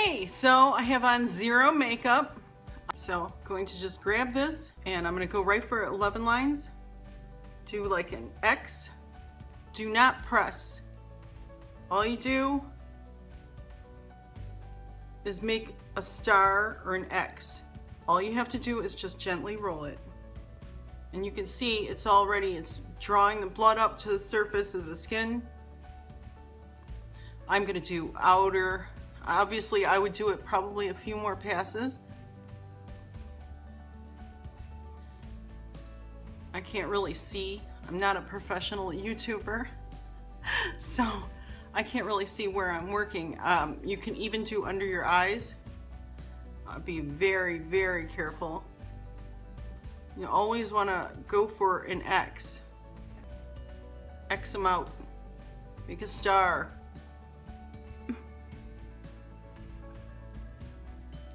Okay, so I have on zero makeup. So I'm going to just grab this and I'm going to go right for 11 lines. Do like an X. Do not press. All you do is make a star or an X. All you have to do is just gently roll it. And you can see it's drawing the blood up to the surface of the skin. I'm going to do outer. Obviously, I would do it probably a few more passes. I can't really see. I'm not a professional YouTuber, so I can't really see where I'm working. You can even do under your eyes. Be very, very careful. You always want to go for an X. X them out. Make a star.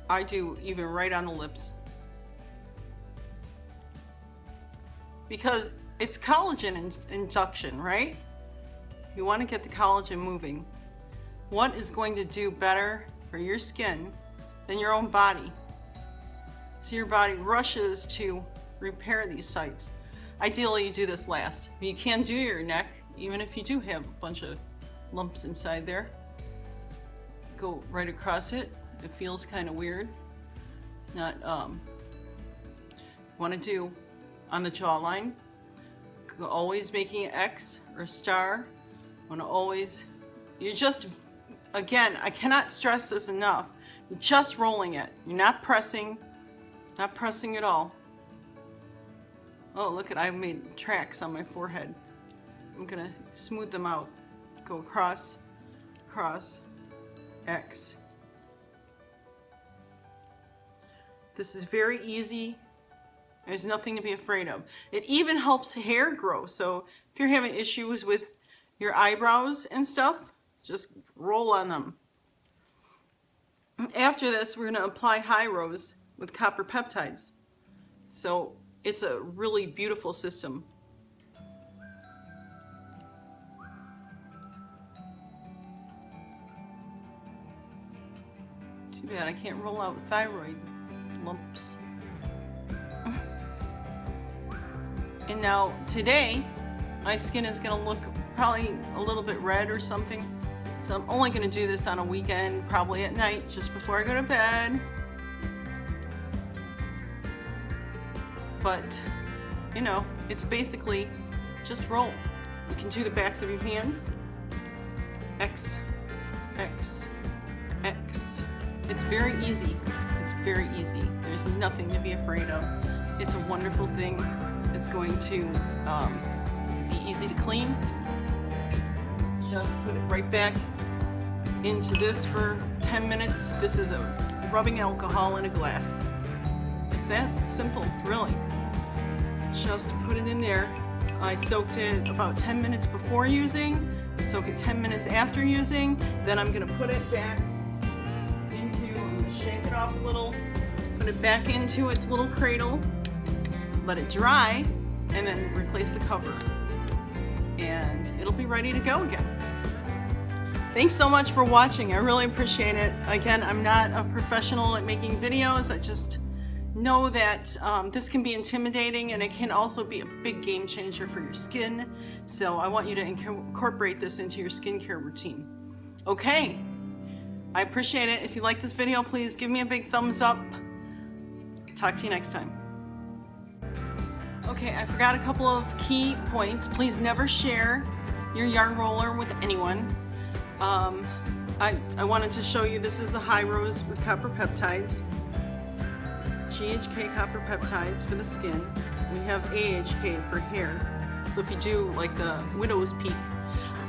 I do even right on the lips. Because it's collagen induction, right? You want to get the collagen moving. What is going to do better for your skin than your own body? So your body rushes to repair these sites. Ideally, you do this last. You can do your neck, even if you do have a bunch of lumps inside there. Go right across it. It feels kind of weird. It's not, want to do on the jawline. Always making an X or a star. Want to always, you're just, again, I cannot stress this enough. You're just rolling it. You're not pressing at all. Oh, look at, I've made tracks on my forehead. I'm gonna smooth them out. Go across, cross, X. This is very easy. There's nothing to be afraid of. It even helps hair grow. So if you're having issues with your eyebrows and stuff, just roll on them. After this, we're going to apply high rows with copper peptides. So it's a really beautiful system. Too bad I can't roll out thyroid lumps. And now today, my skin is going to look probably a little bit red or something. So I'm only going to do this on a weekend, probably at night, just before I go to bed. But, you know, it's basically just roll. You can do the backs of your hands. X, X, X. It's very easy. It's very easy. There's nothing to be afraid of. It's a wonderful thing. It's going to be easy to clean. Just put it right back into this for 10 minutes. This is a rubbing alcohol in a glass. It's that simple, really. Just put it in there. I soaked it about 10 minutes before using. Soak it 10 minutes after using. Then I'm going to put it back into, I'm going to shake it off a little, put it back into its little cradle. Let it dry, and then replace the cover. And it'll be ready to go again. Thanks so much for watching. I really appreciate it. Again, I'm not a professional at making videos. I just know that this can be intimidating, and it can also be a big game changer for your skin. So I want you to incorporate this into your skincare routine. Okay, I appreciate it. If you like this video, please give me a big thumbs up. Talk to you next time. Okay, I forgot a couple of key points. Please never share your yarn roller with anyone. I wanted to show you, this is the high rows with copper peptides. GHK Copper Peptides for the skin. We have AHK for hair. So if you do like the widow's peak,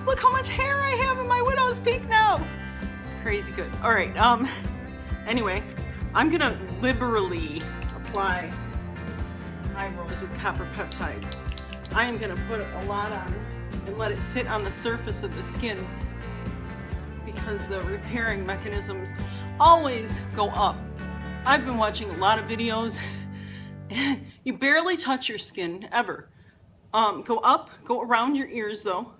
look how much hair I have in my widow's peak now. It's crazy good. All right. Anyway, I'm gonna liberally apply high rows with copper peptides. I am gonna put a lot on and let it sit on the surface of the skin, because the repairing mechanisms always go up. I've been watching a lot of videos. You barely touch your skin ever. Go up, go around your ears though,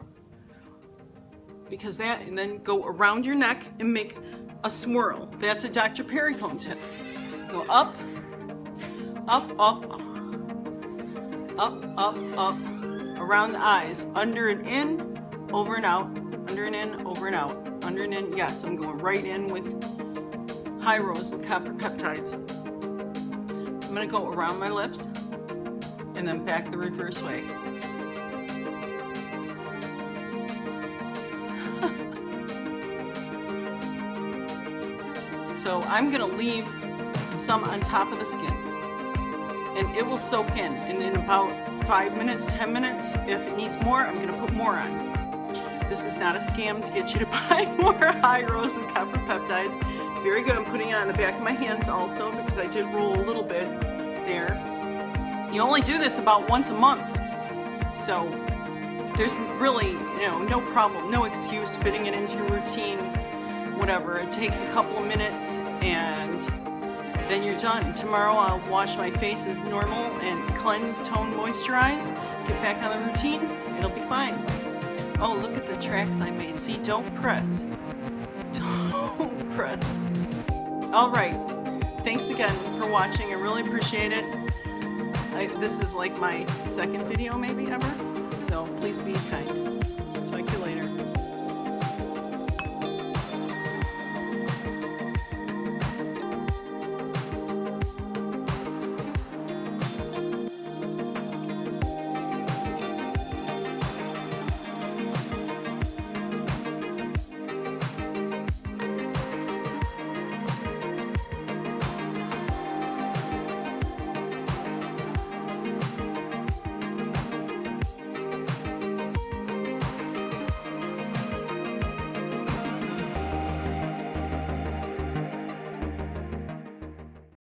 because that, and then go around your neck and make a swirl. That's a Dr. Perrycomb tip. Go up, up, up, up, up, up, around the eyes, under and in, over and out, under and in, over and out, under and in. Yes, I'm going right in with high rose with copper peptides. I'm going to go around my lips and then back the reverse way. So I'm going to leave some on top of the skin, and it will soak in. And in about 5 minutes, 10 minutes, if it needs more, I'm going to put more on. This is not a scam to get you to buy more high rose and copper peptides. It's very good. I'm putting it on the back of my hands also because I did roll a little bit there. You only do this about once a month, so there's really, no problem, no excuse fitting it into your routine. Whatever, it takes a couple of minutes and then you're done. Tomorrow I'll wash my face as normal and cleanse, tone, moisturize, get back on the routine, it'll be fine. Oh, look at the tracks I made. See, don't press. Don't press. Alright, thanks again for watching, I really appreciate it. This is like my second video maybe ever, so please be kind.